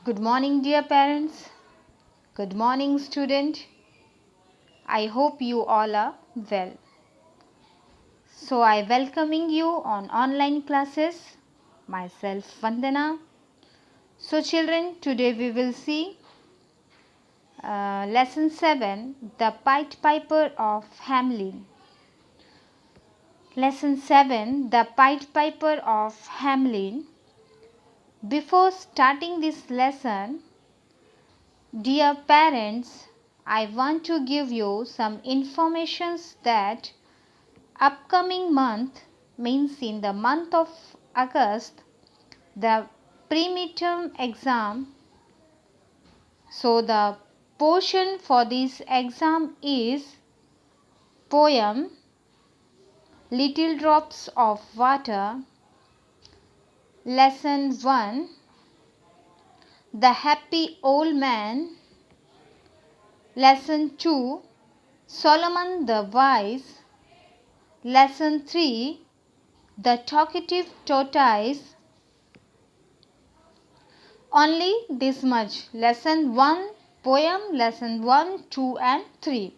Good morning, dear parents. Good morning, student. I hope you all are well. So, I welcoming you on online classes. Myself, Vandana. So, children, today we will see lesson 7, The Pied Piper of Hamelin. Lesson 7, The Pied Piper of Hamelin. Before starting this lesson, dear parents, I want to give you some informations that upcoming month means in the month of August, the pre-midterm exam. So the portion for this exam is poem Little Drops of Water, lesson 1, The Happy Old Man, lesson 2, Solomon the Wise, lesson 3, The Talkative Tortoise. Only this much. Lesson 1 poem, lesson 1, 2 and 3.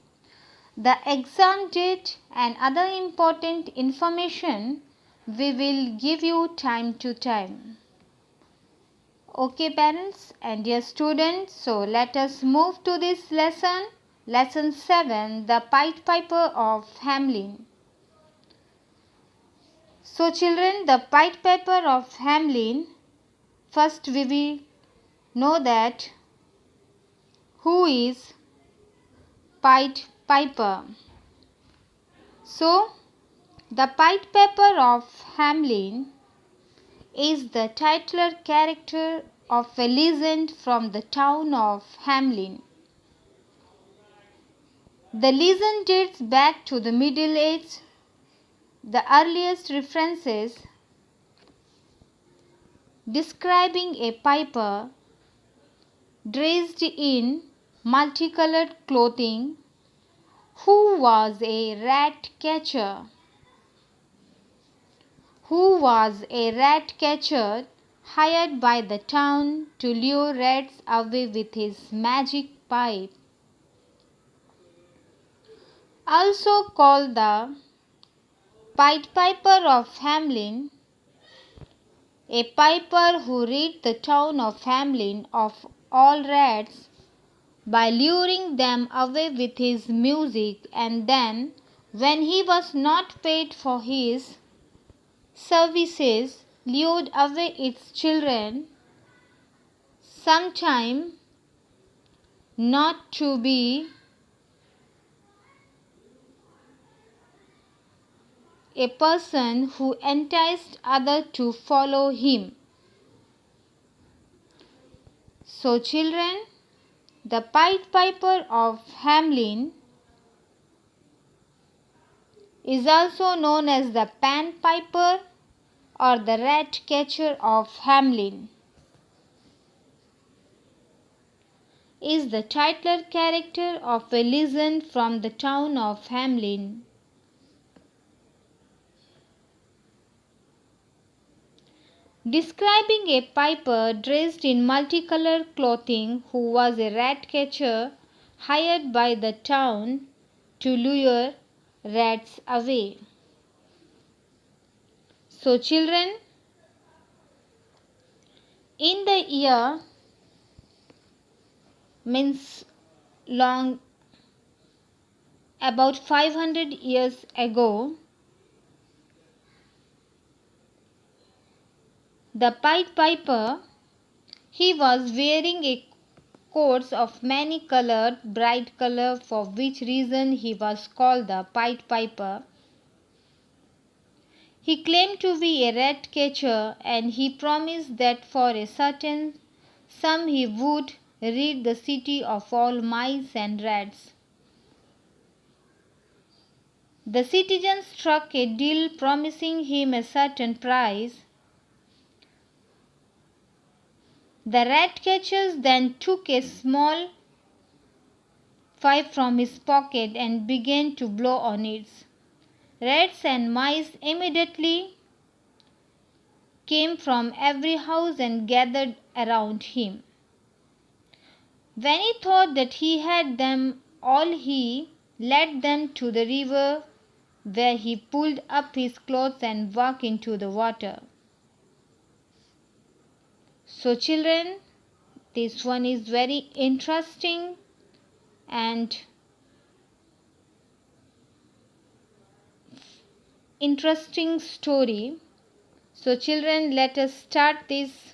The exam date and other important information we will give you time to time. Okay parents and dear students, so let us move to this lesson. Lesson 7, The Pied Piper of Hamelin. So children, the Pied Piper of Hamelin, first we will know that who is Pied Piper. So, the Pied Piper of Hamelin is the titular character of a legend from the town of Hamelin. The legend dates back to the Middle Ages. The earliest references describing a piper dressed in multicolored clothing who was a rat catcher hired by the town to lure rats away with his magic pipe. Also called the Pied Piper of Hamelin, a piper who rid the town of Hamelin of all rats by luring them away with his music, and then, when he was not paid for his services, lured away its children, sometime not to be a person who enticed others to follow him. So children, the Pied Piper of Hamelin is also known as the Pan Piper or the Rat Catcher of Hamelin. Is the titular character of a legend from the town of Hamelin. Describing a piper dressed in multicolored clothing who was a rat catcher hired by the town to lure rats away. So children, in the year means long about 500 years ago, the Pied Piper, he was wearing a coat of many colored, bright color, for which reason he was called the Pied Piper. He claimed to be a rat catcher, and he promised that for a certain sum he would rid the city of all mice and rats. The citizens struck a deal promising him a certain price. The rat catcher then took a small pipe from his pocket and began to blow on it. Rats and mice immediately came from every house and gathered around him. When he thought that he had them all, he led them to the river, where he pulled up his clothes and walked into the water. So children, this one is very interesting and interesting story. So children, let us start this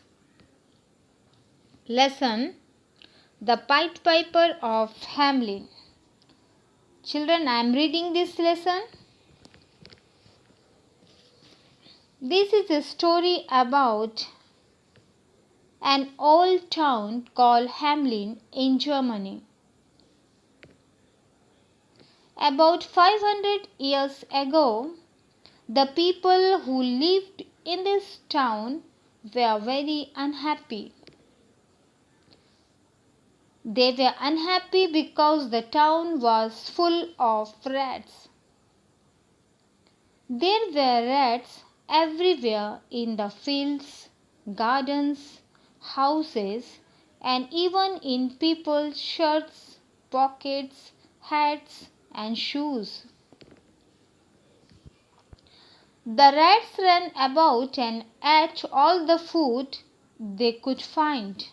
lesson, The Pied Piper of Hamelin. Children, I am reading this lesson. This is a story about an old town called Hamelin in Germany. About 500 years ago, the people who lived in this town were very unhappy. They were unhappy because the town was full of rats. There were rats everywhere in the fields, gardens, houses, and even in people's shirts, pockets, hats, and shoes. The rats ran about and ate all the food they could find.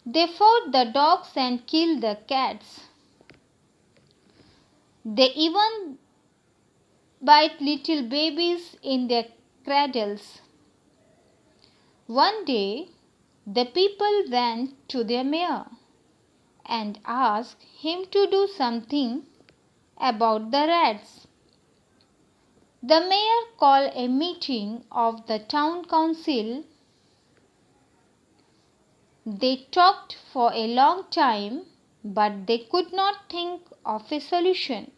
They fought the dogs and killed the cats. They even bite little babies in their cradles. One day, the people went to their mayor and asked him to do something about the rats. The mayor called a meeting of the town council. They talked for a long time, but they could not think of a solution.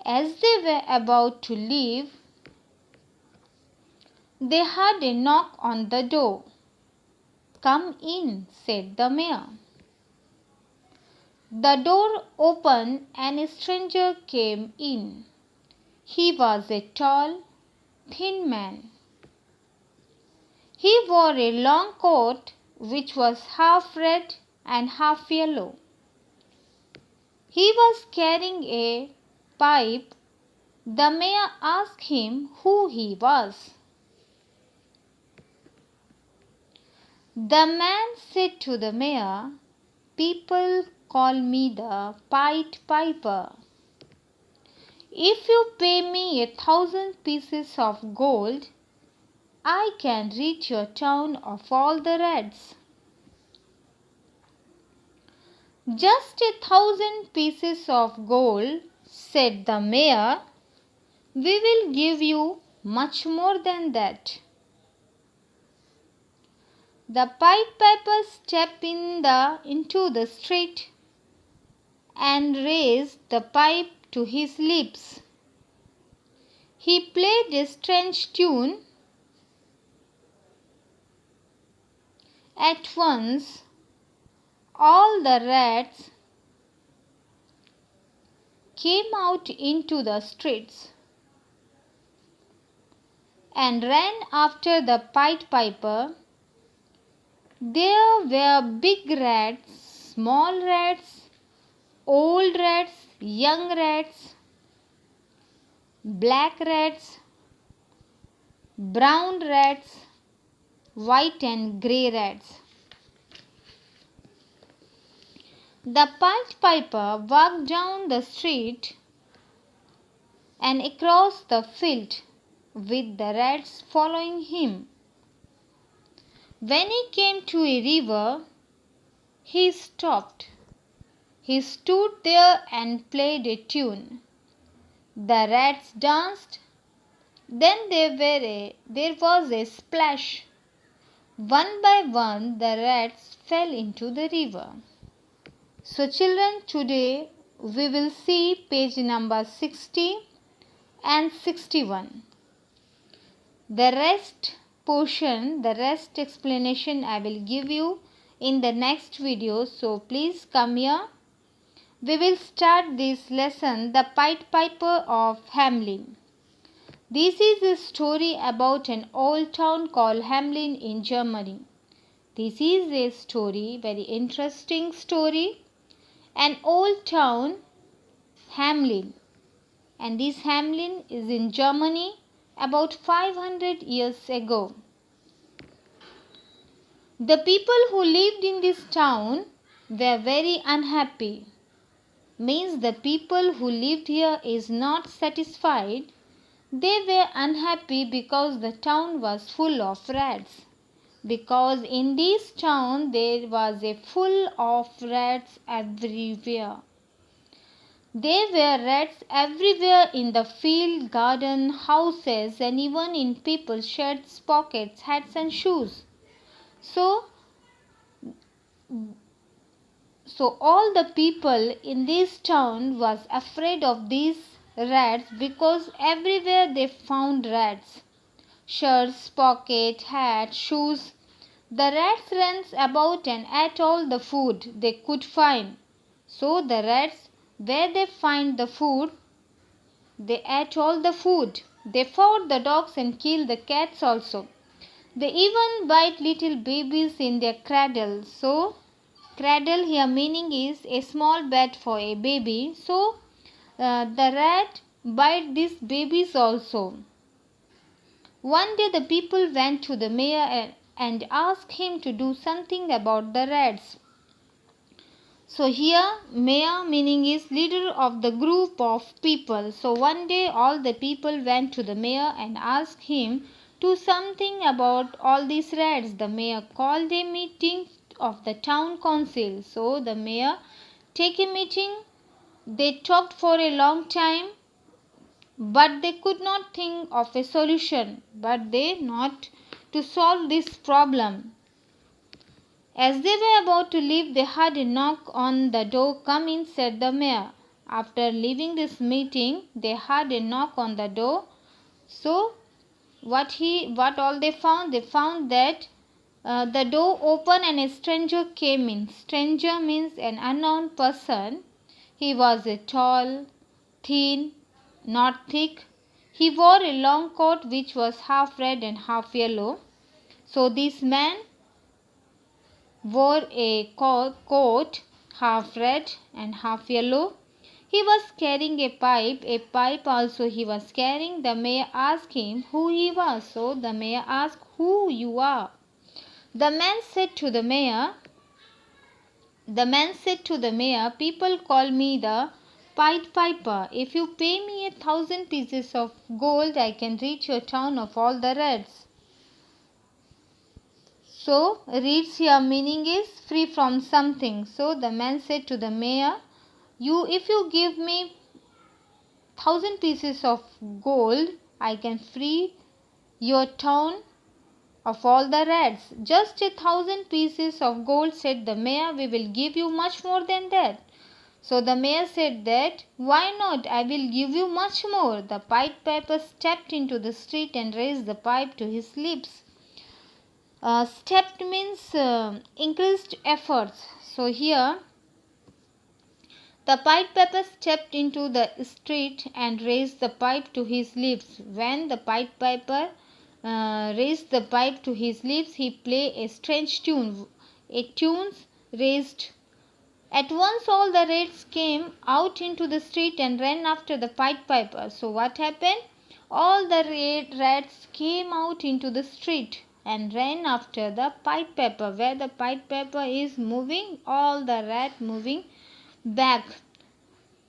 As they were about to leave, they heard a knock on the door. "Come in," said the mayor. The door opened and a stranger came in. He was a tall, thin man. He wore a long coat which was half red and half yellow. He was carrying a pipe. The mayor asked him who he was. The man said to the mayor, "People call me the Pied Piper. If you pay me 1,000 pieces of gold, I can rid your town of all the rats." "Just 1,000 pieces of gold," said the mayor. "We will give you much more than that." The Pied Piper stepped into the street and raised the pipe to his lips. He played a strange tune. At once, all the rats came out into the streets and ran after the Pied Piper. There were big rats, small rats, old rats, young rats, black rats, brown rats, white and grey rats. The Pied Piper walked down the street and across the field, with the rats following him. When he came to a river, he stopped. He stood there and played a tune. The rats danced. Then there was a splash. One by one, the rats fell into the river. So children, today we will see page number 60 and 61. The rest portion, the rest explanation I will give you in the next video. So please come here. We will start this lesson, The Pied Piper of Hamelin. This is a story about an old town called Hamelin in Germany. This is a story, very interesting story. An old town, Hamelin, and this Hamelin is in Germany about 500 years ago. The people who lived in this town were very unhappy. Means the people who lived here is not satisfied. They were unhappy because the town was full of rats. Because in this town there was a full of rats everywhere. There were rats everywhere in the field, garden, houses, and even in people's shirts, pockets, hats, and shoes. So all the people in this town was afraid of these rats because everywhere they found rats. Shirts, pocket, hat, shoes. The rats ran about and ate all the food they could find. So the rats, where they find the food, they ate all the food. They fought the dogs and killed the cats also. They even bite little babies in their cradle. So cradle here meaning is a small bed for a baby. So the rat bite these babies also. One day the people went to the mayor and asked him to do something about the rats. So here mayor meaning is leader of the group of people. So one day all the people went to the mayor and asked him to something about all these rats. The mayor called a meeting of the town council. So the mayor take a meeting. They talked for a long time, but they could not think of a solution. But they not to solve this problem. As they were about to leave, they heard a knock on the door. Come in, said the mayor. After leaving this meeting, they heard a knock on the door. So what all they found? They found that the door opened and a stranger came in. Stranger means an unknown person. He was a tall, thin, not thick. He wore a long coat which was half red and half yellow. So this man wore a coat half red and half yellow. He was carrying a pipe also he was carrying. The mayor asked him who he was. So the mayor asked, who you are? The man said to the mayor, people call me the Pied Piper. If you pay me 1,000 pieces of gold, I can rid your town of all the rats. So, reads here meaning is free from something. So, the man said to the mayor, if you give me 1,000 pieces of gold, I can free your town of all the rats. Just 1,000 pieces of gold, said the mayor. We will give you much more than that. So the mayor said that, why not? I will give you much more. The Pied Piper stepped into the street and raised the pipe to his lips. Stepped means increased efforts. So here the Pied Piper stepped into the street and raised the pipe to his lips. When the Pied Piper raised the pipe to his lips, he played a strange tune. A tune raised. At once all the rats came out into the street and ran after the Pied Piper. So what happened? All the rats came out into the street and ran after the Pied Piper. Where the Pied Piper is moving, all the rats moving back.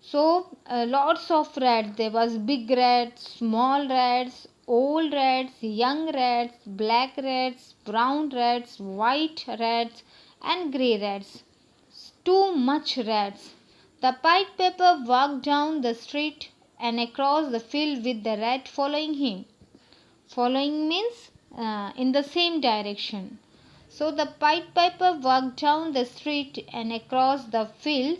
So lots of rats. There was big rats, small rats, old rats, young rats, black rats, brown rats, white rats, and grey rats. Too much rats. The Pied Piper walked down the street and across the field with the rat following him. Following means in the same direction. So the Pied Piper walked down the street and across the field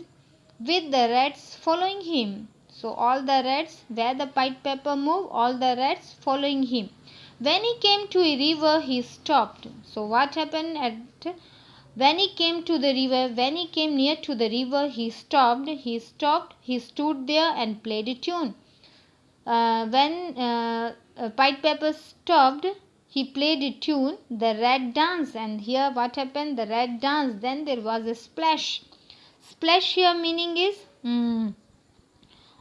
with the rats following him. So all the rats, where the Pied Piper moved, all the rats following him. When he came to a river, he stopped. So what happened when he came to the river? When he came near to the river, he stopped. He stood there and played a tune. When Pied Piper stopped. He played a tune, the rat danced, and here what happened? The rat danced. Then there was a splash. Splash here meaning is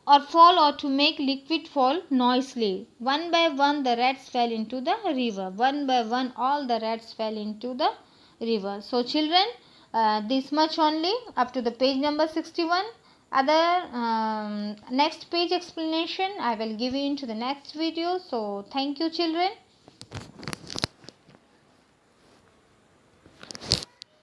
or fall, or to make liquid fall noisily. One by one the rats fell into the river. One by one all the rats fell into the river. So children, this much only up to the page number 61. Other next page explanation I will give you into the next video. So thank you children.